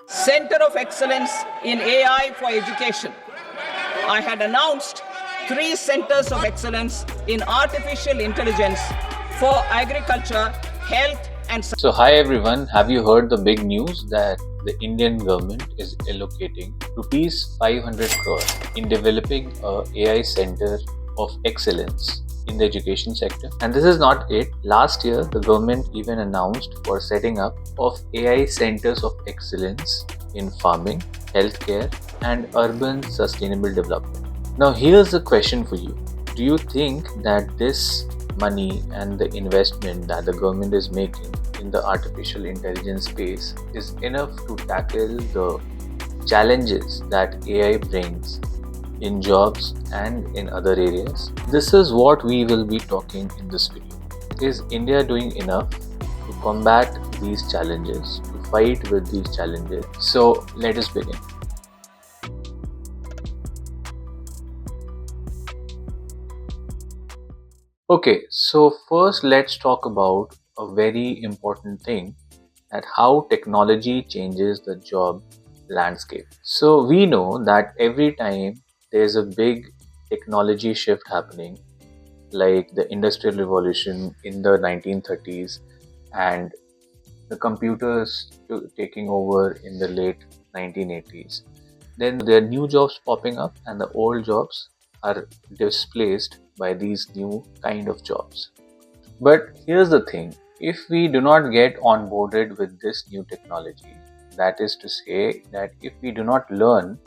Center of Excellence in AI for Education. I had announced 3 centers of excellence in artificial intelligence for agriculture, health, and science. So hi everyone, have you heard the big news that the Indian government is allocating rupees 500 crore in developing a AI center of excellence in the education sector? And this is not it. Last year, the government even announced for setting up of AI centers of excellence in farming, healthcare, and urban sustainable development. Now here's the question for you. Do you think that this money and the investment that the government is making in the artificial intelligence space is enough to tackle the challenges that AI brings in jobs and in other areas? This is what we will be talking in this video. Is India doing enough to combat these challenges, to fight with these challenges? So let us begin. Okay, so first let's talk about a very important thing, that how technology changes the job landscape. So we know that every time there's a big technology shift happening, like the Industrial Revolution in the 1930s and the computers taking over in the late 1980s, then there are new jobs popping up and the old jobs are displaced by these new kind of jobs. But here's the thing, if we do not get onboarded with this new technology, that is to say that if we do not learn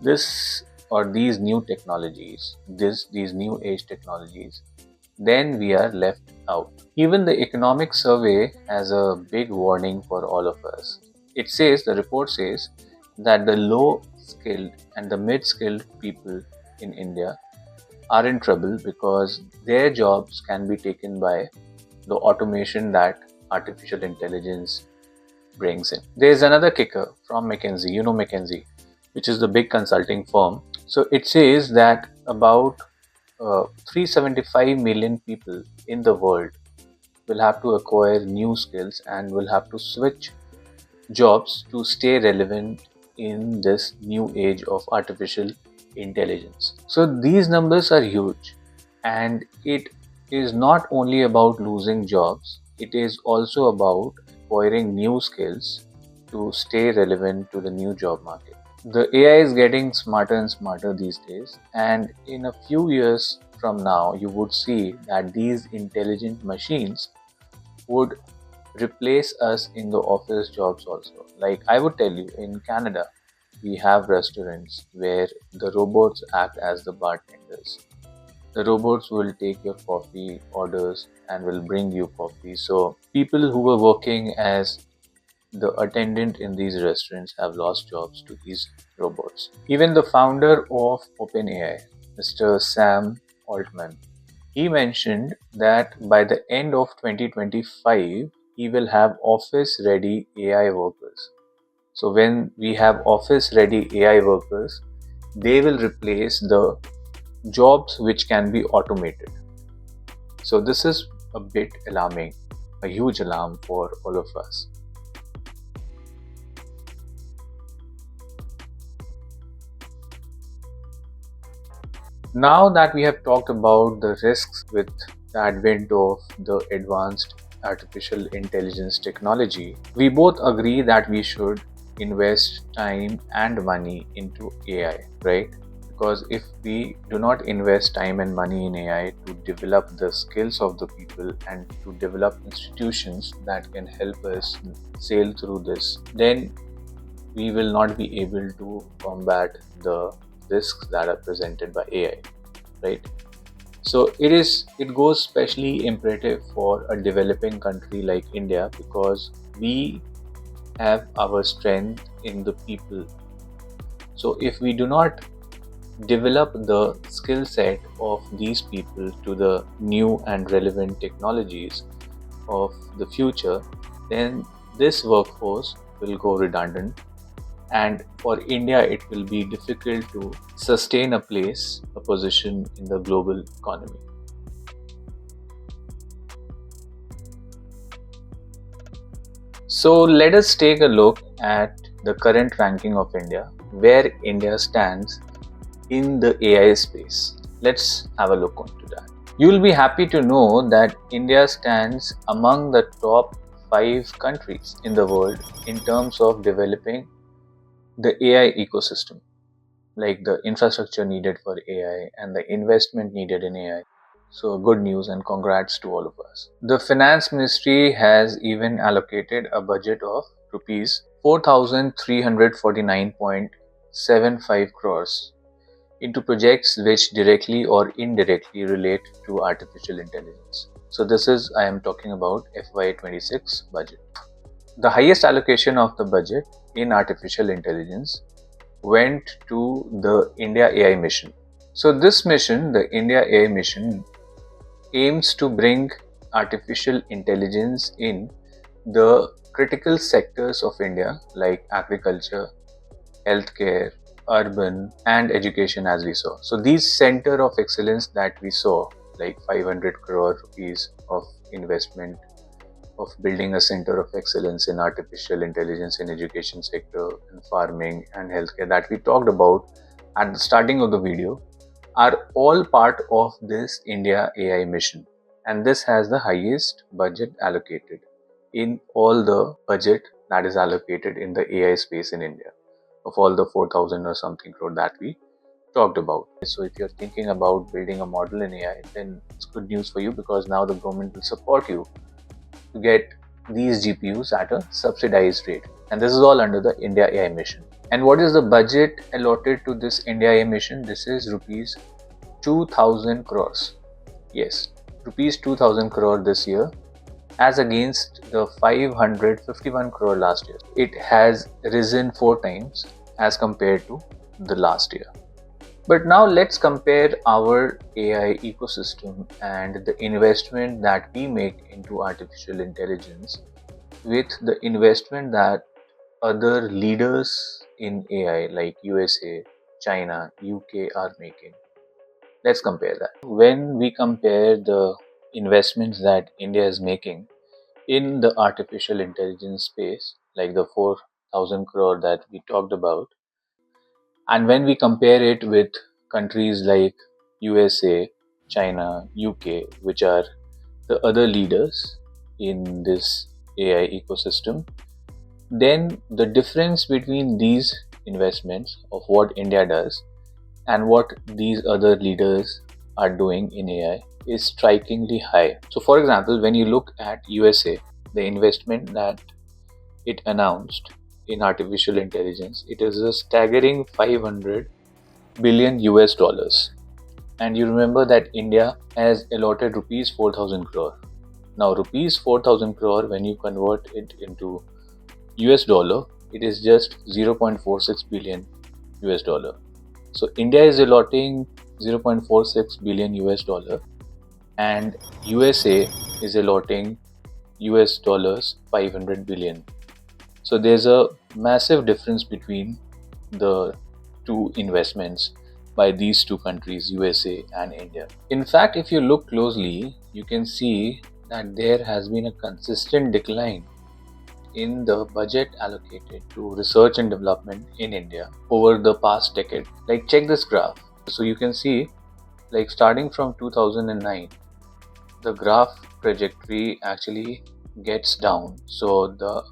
this or these new technologies, these new age technologies, then we are left out. Even the economic survey has a big warning for all of us. The report says that the low skilled and the mid skilled people in India are in trouble because their jobs can be taken by the automation that artificial intelligence brings in. There's another kicker from McKinsey, McKinsey, which is the big consulting firm. So it says that about 375 million people in the world will have to acquire new skills and will have to switch jobs to stay relevant in this new age of artificial intelligence. So these numbers are huge, and it is not only about losing jobs, it is also about acquiring new skills to stay relevant to the new job market. The AI is getting smarter and smarter these days, and in a few years from now, you would see that these intelligent machines would replace us in the office jobs also. Like I would tell you, in Canada, we have restaurants where the robots act as the bartenders. The robots will take your coffee orders and will bring you coffee. So people who were working as the attendant in these restaurants have lost jobs to these robots. Even the founder of OpenAI, Mr. Sam Altman, he mentioned that by the end of 2025, he will have office-ready AI workers. So when we have office-ready AI workers, they will replace the jobs which can be automated. So this is a bit alarming, a huge alarm for all of us. Now that we have talked about the risks with the advent of the advanced artificial intelligence technology, we both agree that we should invest time and money into AI, right? Because if we do not invest time and money in AI to develop the skills of the people and to develop institutions that can help us sail through this, then we will not be able to combat the risks that are presented by AI, right? So it goes especially imperative for a developing country like India, because we have our strength in the people. So if we do not develop the skill set of these people to the new and relevant technologies of the future, then this workforce will go redundant, and for India it will be difficult to sustain a position in the global economy. So let us take a look at the current ranking of India, where India stands in the AI space. Let's have a look onto that. You will be happy to know that India stands among the top 5 countries in the world in terms of developing the AI ecosystem, like the infrastructure needed for AI and the investment needed in AI. So, good news and congrats to all of us. The Finance Ministry has even allocated a budget of rupees 4,349.75 crores into projects which directly or indirectly relate to artificial intelligence. So this is, I am talking about FY26 budget. The highest allocation of the budget in artificial intelligence went to the India AI mission. So this mission, the India AI mission, aims to bring artificial intelligence in the critical sectors of India like agriculture, healthcare, urban, and education, as we saw. So these center of excellence that we saw, like 500 crore rupees of investment of building a center of excellence in artificial intelligence in education sector and farming and healthcare that we talked about at the starting of the video, are all part of this India AI mission. And this has the highest budget allocated in all the budget that is allocated in the AI space in India, of all the 4,000 or something crore that we talked about. So if you're thinking about building a model in AI, then it's good news for you, because now the government will support you to get these GPUs at a subsidized rate. And this is all under the India AI mission. And what is the budget allotted to this India AI mission? This is rupees 2,000 crores. Yes, rupees 2,000 crore this year, as against the 551 crore last year. It has risen 4 times as compared to the last year. But now let's compare our AI ecosystem and the investment that we make into artificial intelligence with the investment that other leaders in AI like USA, China, UK are making. Let's compare that. When we compare the investments that India is making in the artificial intelligence space, like the 4,000 crore that we talked about, and when we compare it with countries like USA, China, UK, which are the other leaders in this AI ecosystem, then the difference between these investments of what India does and what these other leaders are doing in AI is strikingly high. So for example, when you look at USA, the investment that it announced in artificial intelligence, it is a staggering 500 billion US dollars. And you remember that India has allotted rupees 4,000 crore. Now rupees 4,000 crore, when you convert it into US dollar, it is just 0.46 billion US dollar. So India is allotting 0.46 billion US dollar, and USA is allotting US dollars 500 billion. So there's a massive difference between the two investments by these two countries, USA and India. In fact, if you look closely, you can see that there has been a consistent decline in the budget allocated to research and development in India over the past decade. Like, check this graph. So you can see, like, starting from 2009, the graph trajectory actually gets down. So the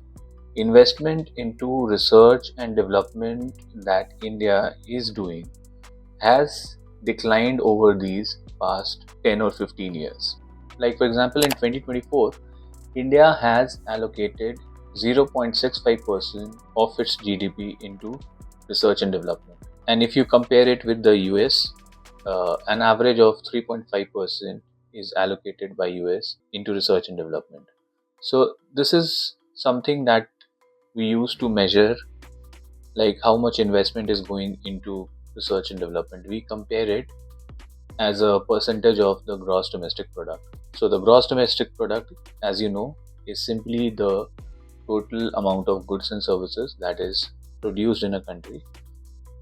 investment into research and development that India is doing has declined over these past 10 or 15 years. Like, for example, in 2024, India has allocated 0.65% of its GDP into research and development. And if you compare it with the US, an average of 3.5% is allocated by US into research and development. So this is something that we use to measure, like, how much investment is going into research and development. We compare it as a percentage of the gross domestic product. So the gross domestic product, as you know, is simply the total amount of goods and services that is produced in a country.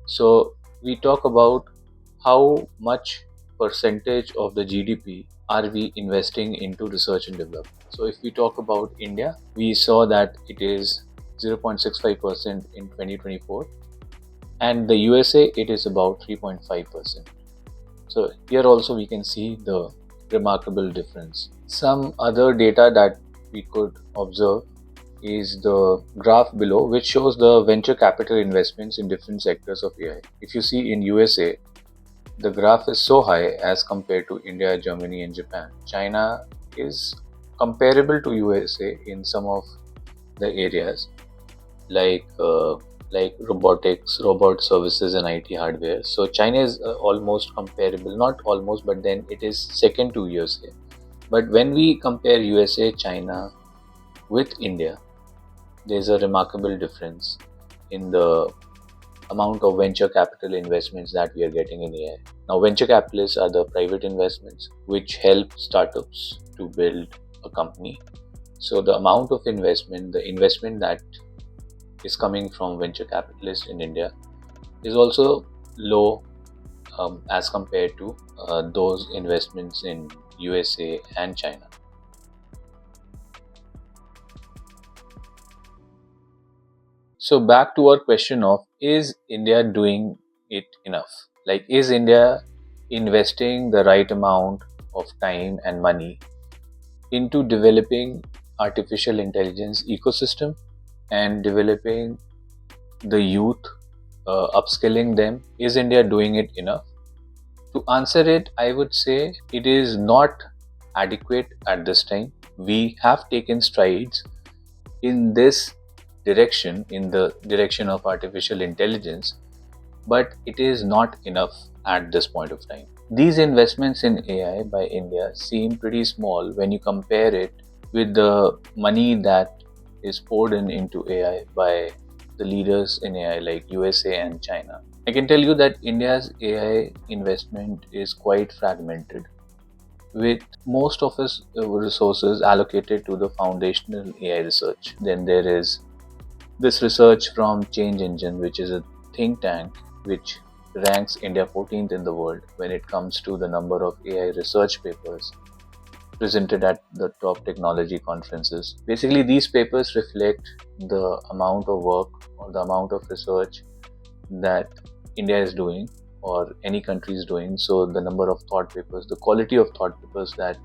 So we talk about how much percentage of the GDP are we investing into research and development. So if we talk about India, we saw that it is 0.65% in 2024, and the USA it is about 3.5%. So here also we can see the remarkable difference. Some other data that we could observe is the graph below, which shows the venture capital investments in different sectors of AI. If you see in USA, the graph is so high as compared to India, Germany and Japan. China is comparable to USA in some of the areas like robotics, robot services and IT hardware. So China is almost comparable, not almost, but then it is second to USA. But when we compare USA, China with India, there's a remarkable difference in the amount of venture capital investments that we are getting in AI. Now, venture capitalists are the private investments which help startups to build a company. So the amount of investment, the investment that is coming from venture capitalists in India is also low as compared to those investments in USA and China. So back to our question of, is India doing it enough? Like, is India investing the right amount of time and money into developing artificial intelligence ecosystem and developing the youth, upskilling them? Is India doing it enough? To answer it, I would say it is not adequate at this time. We have taken strides in this direction, in the direction of artificial intelligence, but it is not enough at this point of time. These investments in AI by India seem pretty small when you compare it with the money that is poured into AI by the leaders in AI like USA and China. I can tell you that India's AI investment is quite fragmented, with most of its resources allocated to the foundational AI research. Then there is this research from Change Engine, which is a think tank which ranks India 14th in the world when it comes to the number of AI research papers presented at the top technology conferences. Basically, these papers reflect the amount of work or the amount of research that India is doing or any country is doing. So the number of thought papers, the quality of thought papers that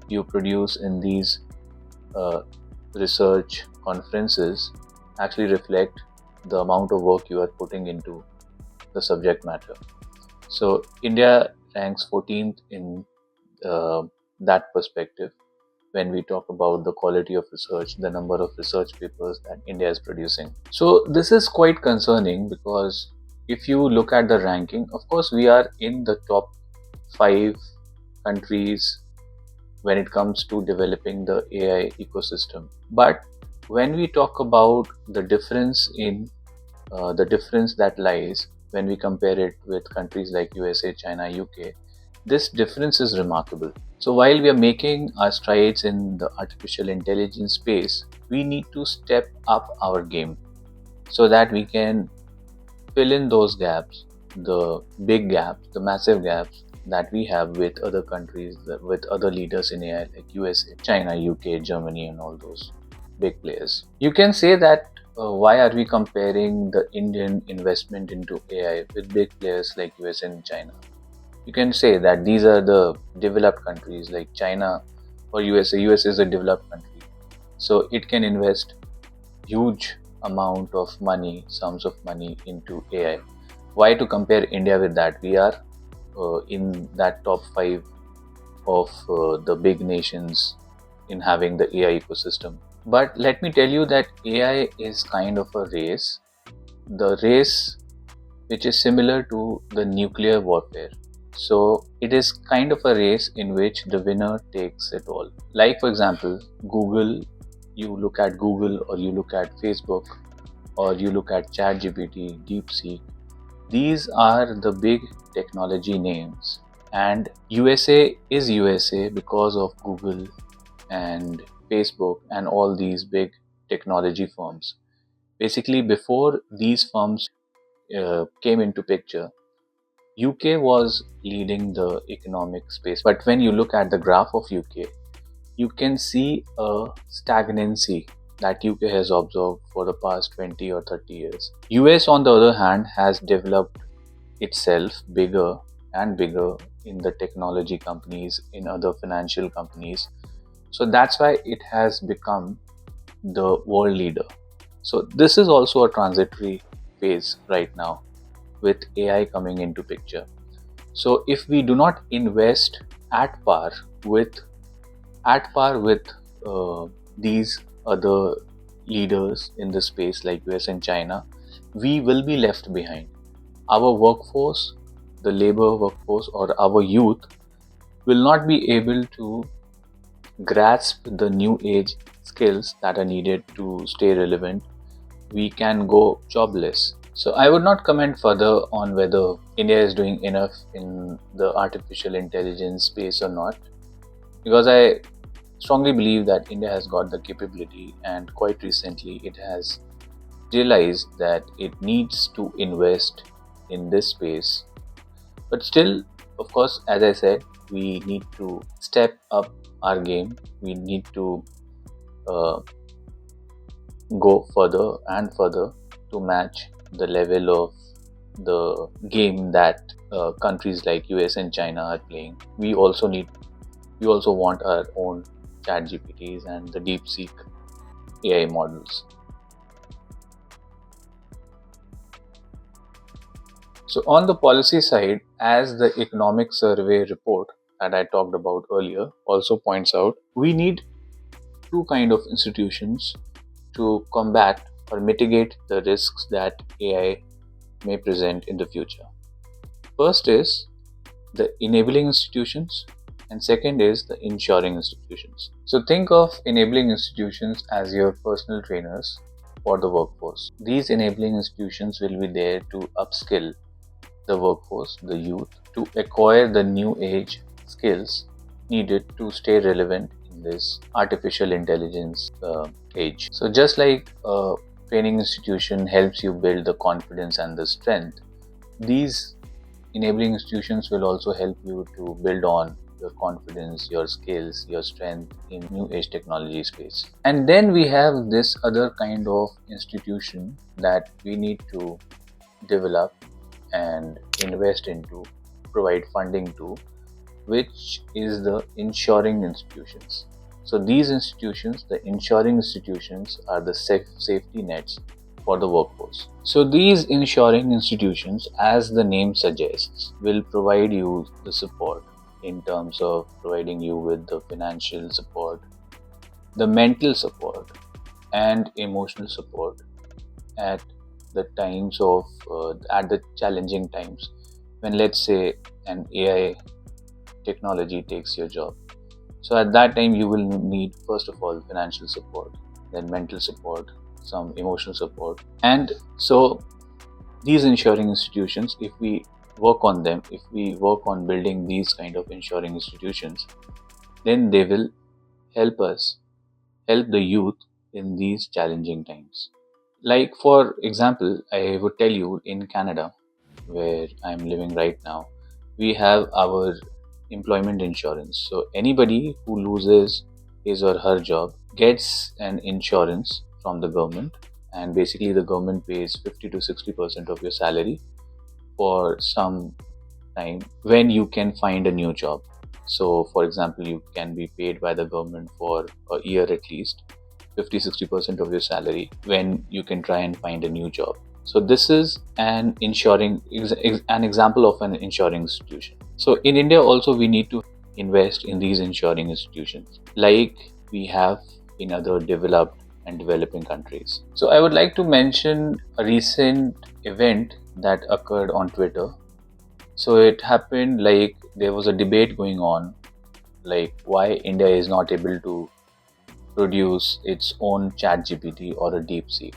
you produce in these research conferences actually reflect the amount of work you are putting into the subject matter. So India ranks 14th in that perspective when we talk about the quality of research, the number of research papers that India is producing. So this is quite concerning because if you look at the ranking, of course we are in the top 5 countries when it comes to developing the AI ecosystem. But when we talk about the difference that lies when we compare it with countries like USA, China, UK, this difference is remarkable. So while we are making our strides in the artificial intelligence space, we need to step up our game so that we can fill in those gaps, the big gaps, the massive gaps that we have with other countries, with other leaders in AI like USA, China, UK, Germany and all those big players. You can say that why are we comparing the Indian investment into AI with big players like US and China? You can say that these are the developed countries like China or USA. US is a developed country, so it can invest huge amount of money, sums of money into AI. Why to compare India with that? We are in that top 5 of the big nations in having the AI ecosystem. But let me tell you that AI is kind of a race, the race which is similar to the nuclear warfare. So it is kind of a race in which the winner takes it all. Like for example, Google, you look at Google or you look at Facebook or you look at ChatGPT, DeepSeek. These are the big technology names, and USA is USA because of Google and Facebook and all these big technology firms. Basically, before these firms came into picture, UK was leading the economic space. But when you look at the graph of UK, you can see a stagnancy that UK has observed for the past 20 or 30 years. US, on the other hand, has developed itself bigger and bigger in the technology companies, in other financial companies. So that's why it has become the world leader. So this is also a transitory phase right now with AI coming into picture. So if we do not invest at par with at par with these other leaders in the space like US and China, we will be left behind. Our workforce, the labor workforce or our youth will not be able to grasp the new age skills that are needed to stay relevant. We can go jobless. So I would not comment further on whether India is doing enough in the artificial intelligence space or not, because I strongly believe that India has got the capability, and quite recently it has realized that it needs to invest in this space. But still, of course, as I said, we need to step up our game. We need to go further and further to match the level of the game that countries like US and China are playing. We also want our own chat GPTs and the DeepSeek AI models. So on the policy side, as the economic survey report that I talked about earlier also points out, we need two kind of institutions to combat or mitigate the risks that AI may present in the future. First is the enabling institutions, and second is the ensuring institutions. So think of enabling institutions as your personal trainers for the workforce. These enabling institutions will be there to upskill the workforce, the youth, to acquire the new age skills needed to stay relevant in this artificial intelligence age. So just like a training institution helps you build the confidence and the strength, these enabling institutions will also help you to build on your confidence, your skills, your strength in new age technology space. And then we have this other kind of institution that we need to develop and invest into, provide funding to, which is the ensuring institutions. So these institutions, the ensuring institutions, are the safety nets for the workforce. So these ensuring institutions, as the name suggests, will provide you the support in terms of providing you with the financial support, the mental support, and emotional support at the times of at the challenging times when, let's say, an AI technology takes your job. So at that time you will need, first of all, financial support, then mental support, some emotional support. And so these ensuring institutions, if we work on them, if we work on building these kind of ensuring institutions, then they will help us, help the youth in these challenging times. Like, for example, I would tell you, in Canada, where I'm living right now, we have our employment insurance. So anybody who loses his or her job gets an insurance from the government, and basically the government pays 50 to 60% of your salary for some time when you can find a new job. So for example, you can be paid by the government for a year at least, 50-60% of your salary when you can try and find a new job. So this is an example of an ensuring institution. So in India also, we need to invest in these ensuring institutions like we have in other developed and developing countries. So I would like to mention a recent event that occurred on Twitter. So it happened, like, there was a debate going on, like, why India is not able to produce its own chat GPT or a DeepSeek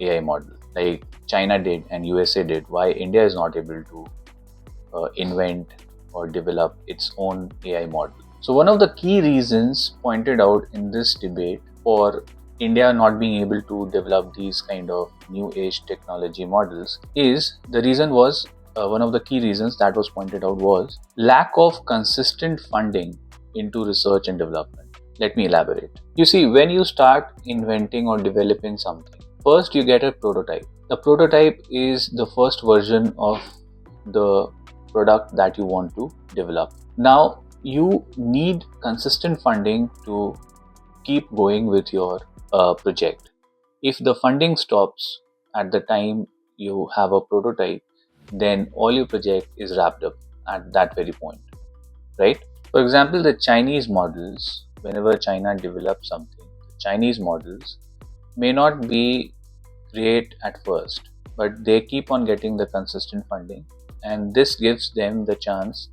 AI model like China did and USA did. Why India is not able to invent or develop its own AI model. So one of the key reasons pointed out in this debate for India not being able to develop these kind of new age technology models is, the reason was, one of the key reasons that was pointed out was lack of consistent funding into research and development. Let me elaborate. You see, when you start inventing or developing something, first you get a prototype. The prototype is the first version of the product that you want to develop. Now, you need consistent funding to keep going with your project. If the funding stops at the time you have a prototype, then all your project is wrapped up at that very point, right? For example, the Chinese models, whenever China develops something, the Chinese models may not be great at first, but they keep on getting the consistent funding, and this gives them the chance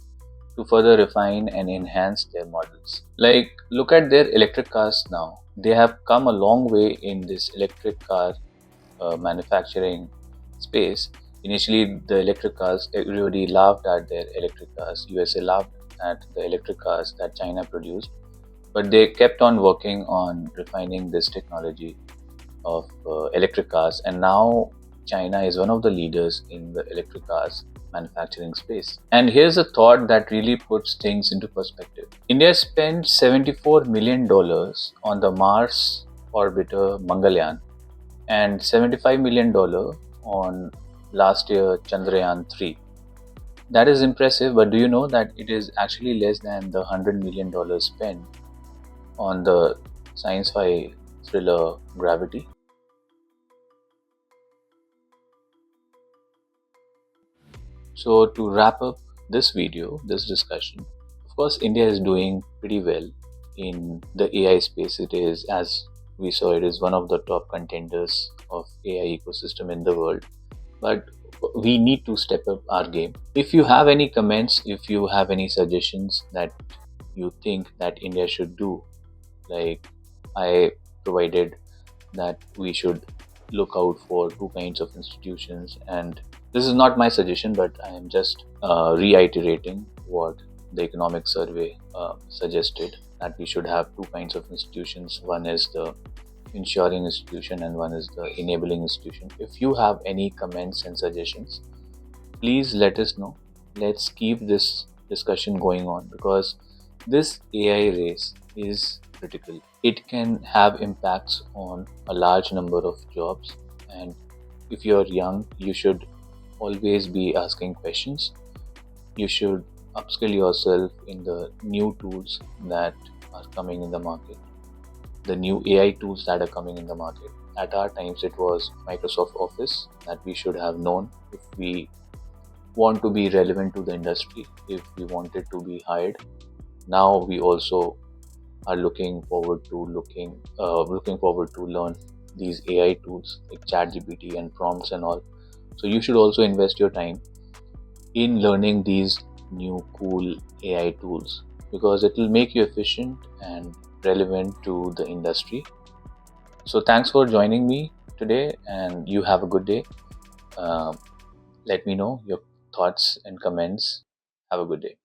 to further refine and enhance their models. Like, look at their electric cars now. They have come a long way in this electric car manufacturing space. Initially, the electric cars, everybody laughed at their electric cars. USA laughed at the electric cars that China produced, but they kept on working on refining this technology of electric cars, and now China is one of the leaders in the electric cars manufacturing space. And here's a thought that really puts things into perspective. India spent $74 million on the Mars orbiter Mangalyaan and $75 million on last year Chandrayaan 3. That is impressive, but do you know that it is actually less than the $100 million spent on the science-fi thriller Gravity? So to wrap up this video, this discussion, of course, India is doing pretty well in the AI space. It is, as we saw, it is one of the top contenders of AI ecosystem in the world. But we need to step up our game. If you have any comments, if you have any suggestions that you think that India should do, like I provided that we should look out for two kinds of institutions, and this is not my suggestion, but I am just reiterating what the economic survey suggested, that we should have two kinds of institutions. One is the ensuring institution and one is the enabling institution. If you have any comments and suggestions, please let us know. Let's keep this discussion going on, because this AI race is critical. It can have impacts on a large number of jobs, and if you're young, you should always be asking questions. You should upskill yourself in the new tools that are coming in the market, the new AI tools that are coming in the market. At our times, it was Microsoft Office that we should have known if we want to be relevant to the industry, if we wanted to be hired. Now we also are looking forward to learn these AI tools like ChatGPT and prompts and all. So you should also invest your time in learning these new cool AI tools, because it will make you efficient and relevant to the industry. So thanks for joining me today, and you have a good day. Let me know your thoughts and comments. Have a good day.